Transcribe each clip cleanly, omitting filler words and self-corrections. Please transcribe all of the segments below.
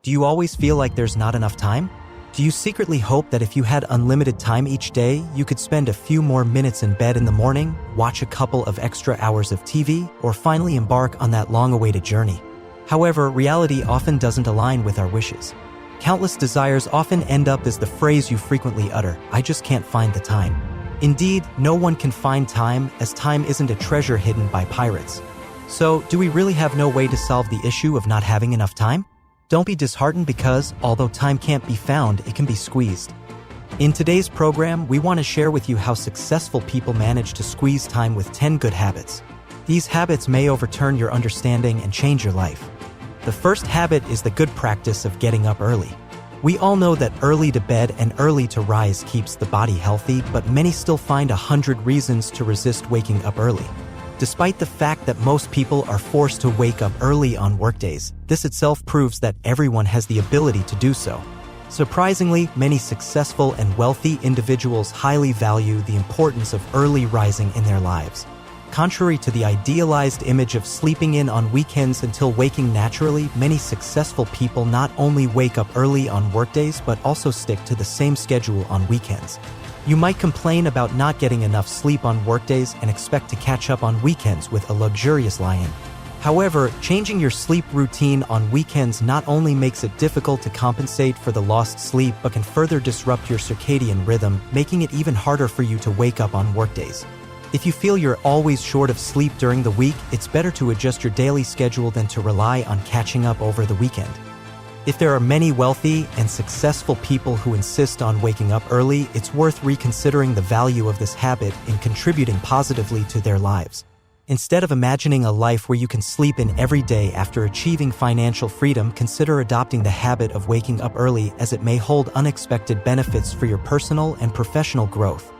Do you always feel like there's not enough time? Do you secretly hope that if you had unlimited time each day, you could spend a few more minutes in bed in the morning, watch a couple of extra hours of TV, or finally embark on that long-awaited journey? However, reality often doesn't align with our wishes. Countless desires often end up as the phrase you frequently utter, "I just can't find the time." Indeed, no one can find time, as time isn't a treasure hidden by pirates. So, do we really have no way to solve the issue of not having enough time? Don't be disheartened because, although time can't be found, it can be squeezed. In today's program, we want to share with you how successful people manage to squeeze time with 10 good habits. These habits may overturn your understanding and change your life. The first habit is the good practice of getting up early. We all know that early to bed and early to rise keeps the body healthy, but many still find 100 reasons to resist waking up early. Despite the fact that most people are forced to wake up early on workdays, this itself proves that everyone has the ability to do so. Surprisingly, many successful and wealthy individuals highly value the importance of early rising in their lives. Contrary to the idealized image of sleeping in on weekends until waking naturally, many successful people not only wake up early on workdays but also stick to the same schedule on weekends. You might complain about not getting enough sleep on workdays and expect to catch up on weekends with a luxurious lie-in. However, changing your sleep routine on weekends not only makes it difficult to compensate for the lost sleep but can further disrupt your circadian rhythm, making it even harder for you to wake up on workdays. If you feel you're always short of sleep during the week, it's better to adjust your daily schedule than to rely on catching up over the weekend. If there are many wealthy and successful people who insist on waking up early, it's worth reconsidering the value of this habit in contributing positively to their lives. Instead of imagining a life where you can sleep in every day after achieving financial freedom, consider adopting the habit of waking up early, as it may hold unexpected benefits for your personal and professional growth.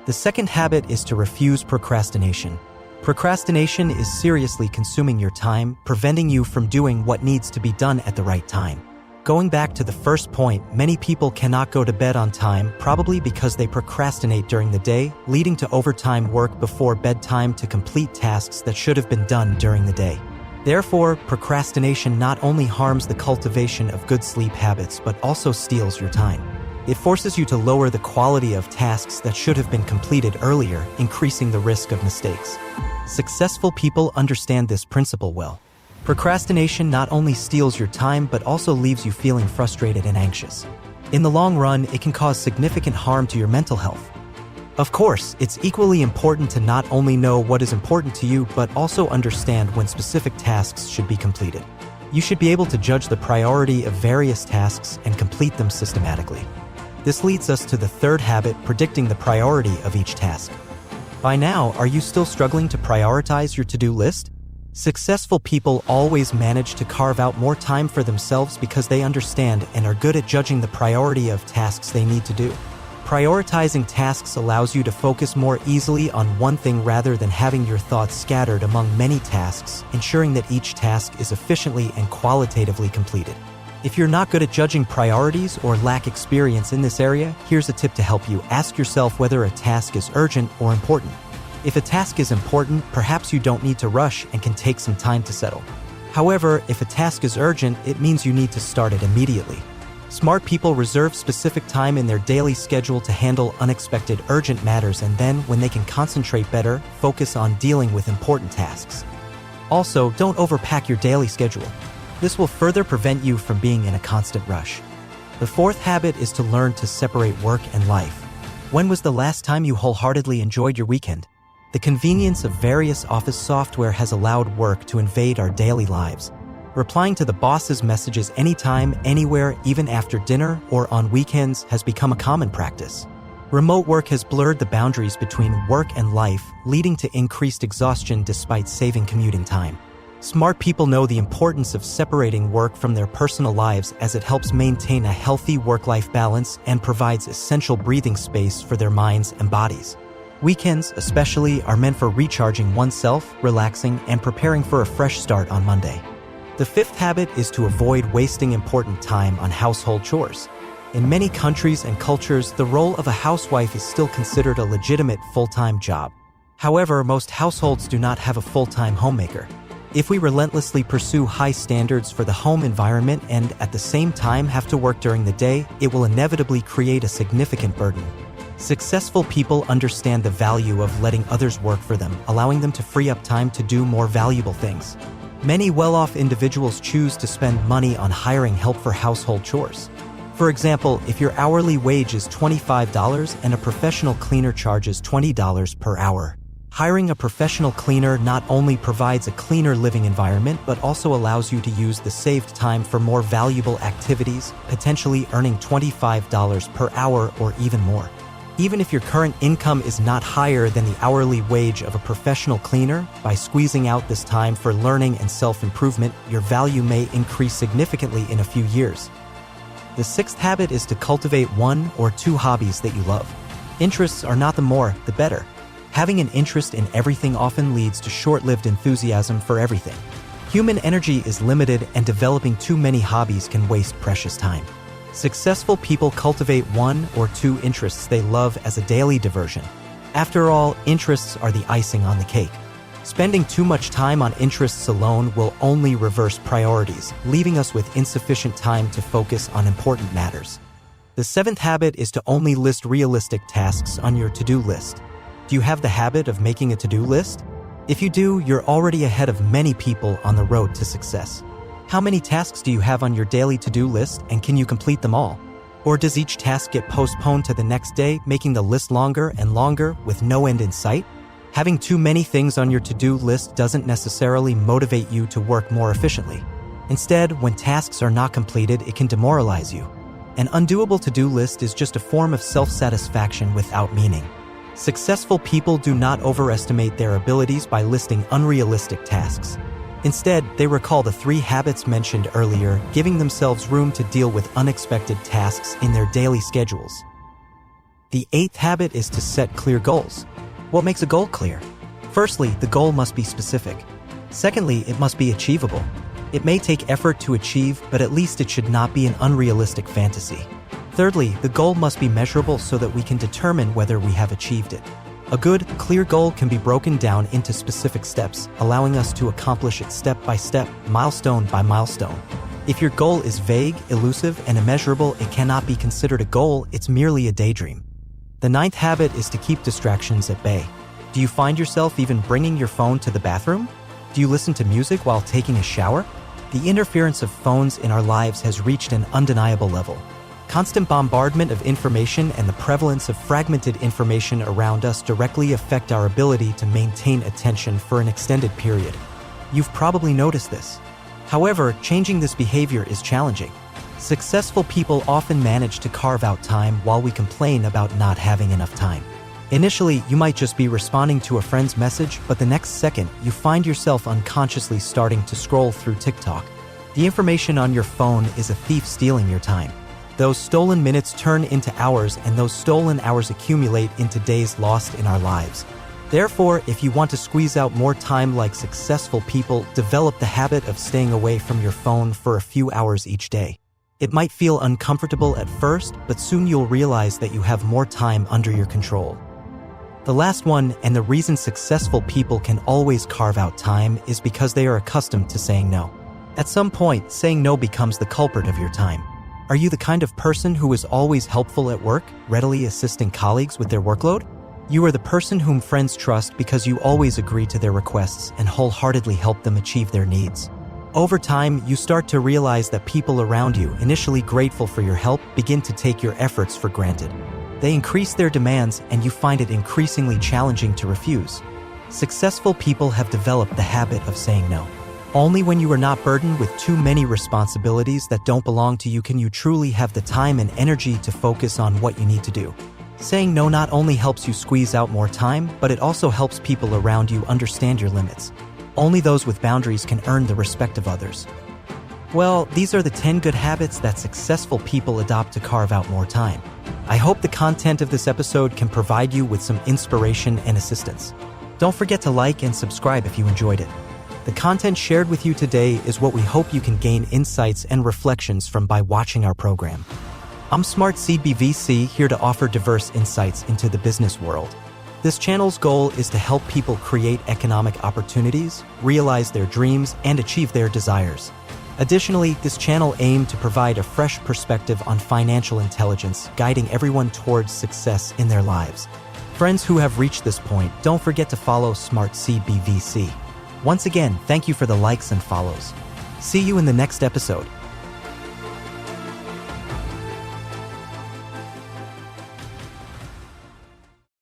The second habit is to refuse procrastination. Procrastination is seriously consuming your time, preventing you from doing what needs to be done at the right time. Going back to the first point, many people cannot go to bed on time, probably because they procrastinate during the day, leading to overtime work before bedtime to complete tasks that should have been done during the day. Therefore, procrastination not only harms the cultivation of good sleep habits but also steals your time. It forces you to lower the quality of tasks that should have been completed earlier, increasing the risk of mistakes. Successful people understand this principle well. Procrastination not only steals your time but also leaves you feeling frustrated and anxious. In the long run, it can cause significant harm to your mental health. Of course, it's equally important to not only know what is important to you but also understand when specific tasks should be completed. You should be able to judge the priority of various tasks and complete them systematically. This leads us to the third habit, predicting the priority of each task. By now, are you still struggling to prioritize your to-do list? Successful people always manage to carve out more time for themselves because they understand and are good at judging the priority of tasks they need to do. Prioritizing tasks allows you to focus more easily on one thing rather than having your thoughts scattered among many tasks, ensuring that each task is efficiently and qualitatively completed. If you're not good at judging priorities or lack experience in this area, here's a tip to help you. Ask yourself whether a task is urgent or important. If a task is important, perhaps you don't need to rush and can take some time to settle. However, if a task is urgent, it means you need to start it immediately. Smart people reserve specific time in their daily schedule to handle unexpected urgent matters, and then, when they can concentrate better, focus on dealing with important tasks. Also, don't overpack your daily schedule. This will further prevent you from being in a constant rush. The fourth habit is to learn to separate work and life. When was the last time you wholeheartedly enjoyed your weekend? The convenience of various office software has allowed work to invade our daily lives. Replying to the boss's messages anytime, anywhere, even after dinner or on weekends has become a common practice. Remote work has blurred the boundaries between work and life, leading to increased exhaustion despite saving commuting time. Smart people know the importance of separating work from their personal lives, as it helps maintain a healthy work-life balance and provides essential breathing space for their minds and bodies. Weekends, especially, are meant for recharging oneself, relaxing, and preparing for a fresh start on Monday. The fifth habit is to avoid wasting important time on household chores. In many countries and cultures, the role of a housewife is still considered a legitimate full-time job. However, most households do not have a full-time homemaker. If we relentlessly pursue high standards for the home environment and at the same time have to work during the day, it will inevitably create a significant burden. Successful people understand the value of letting others work for them, allowing them to free up time to do more valuable things. Many well-off individuals choose to spend money on hiring help for household chores. For example, if your hourly wage is $25 and a professional cleaner charges $20 per hour, hiring a professional cleaner not only provides a cleaner living environment but also allows you to use the saved time for more valuable activities, potentially earning $25 per hour or even more. Even if your current income is not higher than the hourly wage of a professional cleaner, by squeezing out this time for learning and self-improvement, your value may increase significantly in a few years. The sixth habit is to cultivate one or two hobbies that you love. Interests are not the more, the better. Having an interest in everything often leads to short-lived enthusiasm for everything. Human energy is limited, and developing too many hobbies can waste precious time. Successful people cultivate one or two interests they love as a daily diversion. After all, interests are the icing on the cake. Spending too much time on interests alone will only reverse priorities, leaving us with insufficient time to focus on important matters. The seventh habit is to only list realistic tasks on your to-do list. Do you have the habit of making a to-do list? If you do, you're already ahead of many people on the road to success. How many tasks do you have on your daily to-do list, and can you complete them all? Or does each task get postponed to the next day, making the list longer and longer with no end in sight? Having too many things on your to-do list doesn't necessarily motivate you to work more efficiently. Instead, when tasks are not completed, it can demoralize you. An undoable to-do list is just a form of self-satisfaction without meaning. Successful people do not overestimate their abilities by listing unrealistic tasks. Instead, they recall the 3 habits mentioned earlier, giving themselves room to deal with unexpected tasks in their daily schedules. The 8th habit is to set clear goals. What makes a goal clear? Firstly, the goal must be specific. Secondly, it must be achievable. It may take effort to achieve, but at least it should not be an unrealistic fantasy. Thirdly, the goal must be measurable so that we can determine whether we have achieved it. A good, clear goal can be broken down into specific steps, allowing us to accomplish it step by step, milestone by milestone. If your goal is vague, elusive, and immeasurable, it cannot be considered a goal, it's merely a daydream. The 9th habit is to keep distractions at bay. Do you find yourself even bringing your phone to the bathroom? Do you listen to music while taking a shower? The interference of phones in our lives has reached an undeniable level. Constant bombardment of information and the prevalence of fragmented information around us directly affect our ability to maintain attention for an extended period. You've probably noticed this. However, changing this behavior is challenging. Successful people often manage to carve out time while we complain about not having enough time. Initially, you might just be responding to a friend's message, but the next second, you find yourself unconsciously starting to scroll through TikTok. The information on your phone is a thief stealing your time. Those stolen minutes turn into hours, and those stolen hours accumulate into days lost in our lives. Therefore, if you want to squeeze out more time like successful people, develop the habit of staying away from your phone for a few hours each day. It might feel uncomfortable at first, but soon you'll realize that you have more time under your control. The last one, and the reason successful people can always carve out time, is because they are accustomed to saying no. At some point, saying no becomes the culprit of your time. Are you the kind of person who is always helpful at work, readily assisting colleagues with their workload? You are the person whom friends trust because you always agree to their requests and wholeheartedly help them achieve their needs. Over time, you start to realize that people around you, initially grateful for your help, begin to take your efforts for granted. They increase their demands, and you find it increasingly challenging to refuse. Successful people have developed the habit of saying no. Only when you are not burdened with too many responsibilities that don't belong to you can you truly have the time and energy to focus on what you need to do. Saying no not only helps you squeeze out more time, but it also helps people around you understand your limits. Only those with boundaries can earn the respect of others. Well, these are the 10 good habits that successful people adopt to carve out more time. I hope the content of this episode can provide you with some inspiration and assistance. Don't forget to like and subscribe if you enjoyed it. The content shared with you today is what we hope you can gain insights and reflections from by watching our program. I'm Smart Seed BVC, here to offer diverse insights into the business world. This channel's goal is to help people create economic opportunities, realize their dreams, and achieve their desires. Additionally, this channel aims to provide a fresh perspective on financial intelligence, guiding everyone towards success in their lives. Friends who have reached this point, don't forget to follow Smart CBVC. Once again, thank you for the likes and follows. See you in the next episode.